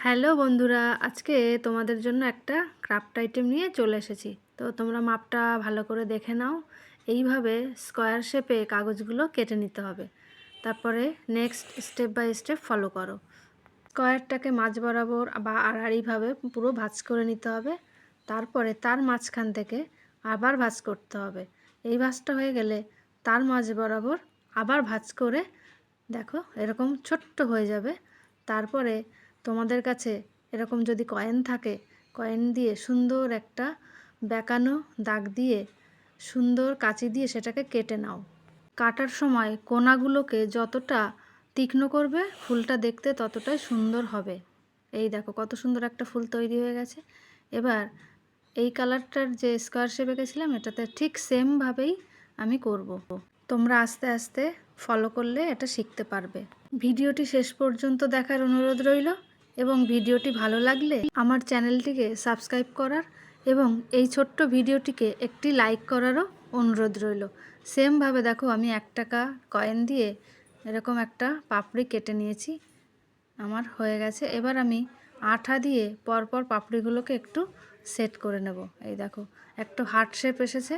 Hello বন্ধুরা, আজকে তোমাদের জন্য একটা ক্রাফট আইটেম নিয়ে চলে এসেছি। তো তোমরা মাপটা ভালো করে দেখে নাও। এইভাবে স্কোয়ার শেপে কাগজগুলো কেটে নিতে হবে। তারপরে next step by step follow করো। স্কোয়ারটাকে মাঝ বরাবর বা আড়াআড়িভাবে পুরো ভাঁজ করে নিতে হবে। তারপরে তার মাঝখান থেকে আবার ভাঁজ করতে হবে। এই ভাঁজটা হয়ে গেলে তার মাঝ বরাবর আবার ভাঁজ করে দেখো এরকম ছোট্ট হয়ে যাবে। তারপরে তোমাদের কাছে এরকম যদি কয়েন থাকে, কয়েন দিয়ে সুন্দর একটা বেঁকানো দাগ দিয়ে সুন্দর কাঁচি দিয়ে সেটাকে কেটে নাও। কাটার সময় কোণাগুলোকে যতটা তীক্ষ্ণ করবে ফুলটা দেখতে ততটাই সুন্দর হবে। এই দেখো কত সুন্দর একটা ফুল তৈরি হয়ে গেছে। এবার এই কালারটার যে স্কোয়ার শেপ এঁকেছিলাম এটাতে ঠিক সেমভাবেই আমি করব। তোমরা আস্তে আস্তে ফলো করলে এটা শিখতে পারবে। ভিডিওটি শেষ পর্যন্ত দেখার অনুরোধ রইল এবং ভিডিওটি ভালো লাগলে আমার চ্যানেলটিকে সাবস্ক্রাইব করার এবং এই ছোট্ট ভিডিওটিকে একটি লাইক করারও অনুরোধ রইল। সেমভাবে দেখো আমি 1 টাকা কয়েন দিয়ে এরকম একটা পাপড়ি কেটে নিয়েছি। আমার হয়ে গেছে। এবার আমি আঠা দিয়ে পরপর পাপড়িগুলোকে একটু সেট করে নেব। এই দেখো একটু হার্ট শেপ এসেছে।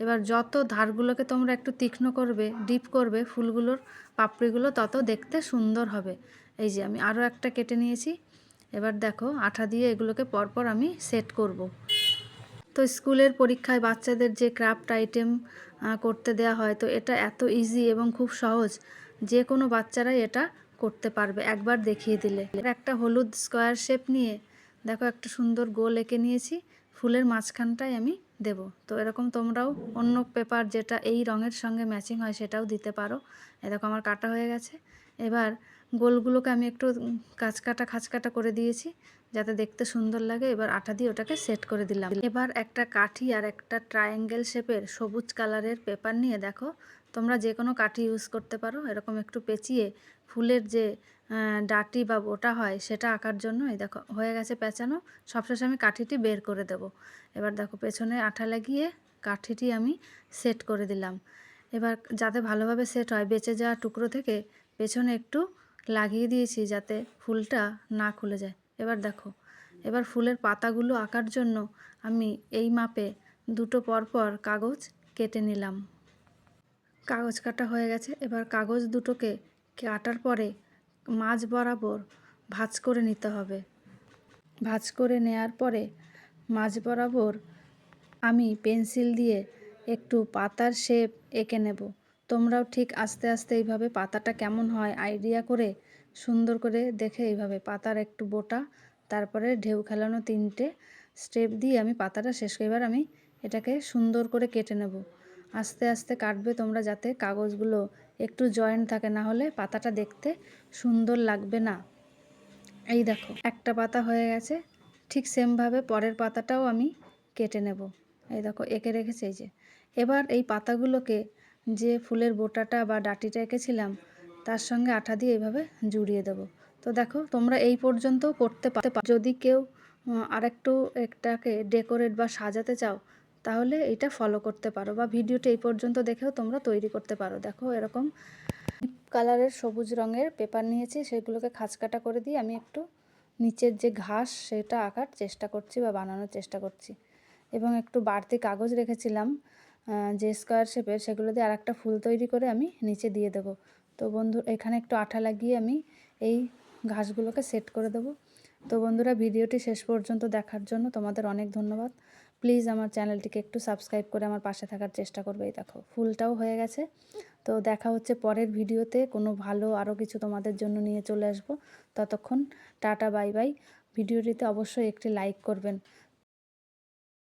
এবার যত ধারগুলোকে তোমরা একটু তীক্ষ্ণ করবে, ডিপ করবে ফুলগুলোর পাপড়িগুলো তত দেখতে সুন্দর হবে। এই যে আমি আরও একটা কেটে নিয়েছি। এবার দেখো আঠা দিয়ে এগুলোকে পরপর আমি সেট করব। তো স্কুলের পরীক্ষায় বাচ্চাদের যে ক্রাফট আইটেম করতে দেয়া হয়, তো এটা এত ইজি এবং খুব সহজ, যে কোনো বাচ্চারাই এটা করতে পারবে একবার দেখিয়ে দিলে। একটা হলুদ স্কোয়ার শেপ নিয়ে দেখো একটা সুন্দর গোল এঁকে নিয়েছি। ফুলের মাঝখানটায় আমি দেব। তো এরকম তোমরাও অন্য পেপার যেটা এই রঙের সঙ্গে ম্যাচিং হয় সেটাও দিতে পারো। এরকম আমার কাটা হয়ে গেছে। এবার গোলগুলোকে আমি একটু খাঁচ কাটা করে দিয়েছি যাতে দেখতে সুন্দর লাগে। এবার আঠা দিয়ে ওটাকে সেট করে দিলাম। এবার একটা কাঠি আর একটা ট্রায়াঙ্গেল শেপের সবুজ কালারের পেপার নিয়ে দেখো তোমরা যে কোনো কাঠি ইউজ করতে পারো। এরকম একটু পেঁচিয়ে ফুলের যে ডাঁটি বা বোটা হয় সেটা আঁকার জন্য এই দেখো হয়ে গেছে পেঁচানো। সবশেষে আমি কাঠিটি বের করে দেব। এবার দেখো পেছনে আঠা লাগিয়ে কাঠিটি আমি সেট করে দিলাম। এবার যাতে ভালোভাবে সেট হয় বেঁচে যাওয়া টুকরো থেকে পেছনে একটু লাগিয়ে দিয়েছি যাতে ফুলটা না খুলে যায়। এবার দেখো এবার ফুলের পাতাগুলো আঁকার জন্য আমি এই মাপে দুটো পরপর কাগজ কেটে নিলাম। কাগজ কাটা হয়ে গেছে। এবার কাগজ দুটোকে কাটার পরে মাঝ বরাবর ভাঁজ করে নিতে হবে। ভাঁজ করে নেয়ার পরে মাঝ বরাবর আমি পেন্সিল দিয়ে একটু পাতার শেপ এঁকে নেব। তোমরাও ঠিক আস্তে আস্তে এইভাবে পাতাটা কেমন হয় আইডিয়া করে সুন্দর করে দেখে এইভাবে পাতার একটু বোটা, তারপরে ঢেউ খেলানো 3টে স্টেপ দিয়ে আমি পাতাটা শেষ করি। এবার আমি এটাকে সুন্দর করে কেটে নেব। আস্তে আস্তে কাটবে তোমরা যাতে কাগজগুলো একটু জয়েন্ট থাকে, না হলে পাতাটা দেখতে সুন্দর লাগবে না। এই দেখো একটা পাতা হয়ে গেছে। ঠিক সেমভাবে পরের পাতাটাও আমি কেটে নেব। এই দেখো এঁকে রেখেছি এই যে। এবার এই পাতাগুলোকে যে ফুলের বোটাটা বা ডাঁটিটা এঁকেছিলাম তার সঙ্গে আঠা দিয়ে এইভাবে জুড়িয়ে দেব। তো দেখো তোমরা এই পর্যন্ত করতে পারো। যদি কেউ আরেকটু এটাকে ডেকোরেট বা সাজাতে চাও তাহলে এটা ফলো করতে পারো, বা ভিডিওটা এই পর্যন্ত দেখেও তোমরা তৈরি করতে পারো। দেখো এরকম কালারের সবুজ রঙের পেপার নিয়েছি, সেগুলোকে খাঁচকাটা করে দিয়ে আমি একটু নিচের যে ঘাস সেটা আঁকার চেষ্টা করছি বা বানানোর চেষ্টা করছি। এবং একটু বাড়তি কাগজ রেখেছিলাম যে স্কোয়ার শেপের, সেগুলো দিয়ে আর একটা ফুল তৈরি করে আমি নিচে দিয়ে দেব। তো বন্ধু এখানে একটু আঠা লাগিয়ে আমি এই ঘাসগুলোকে সেট করে দেব। তো বন্ধুরা ভিডিওটি শেষ পর্যন্ত দেখার জন্য তোমাদের অনেক ধন্যবাদ। প্লিজ আমার চ্যানেলটিকে একটু সাবস্ক্রাইব করে আমার পাশে থাকার চেষ্টা করবে। এই দেখো ফুলটাও হয়ে গেছে। তো দেখা হচ্ছে পরের ভিডিওতে, কোনো ভালো আরও কিছু তোমাদের জন্য নিয়ে চলে আসব। ততক্ষণ টাটা বাই বাই। ভিডিওটিতে অবশ্যই একটি লাইক করবেন।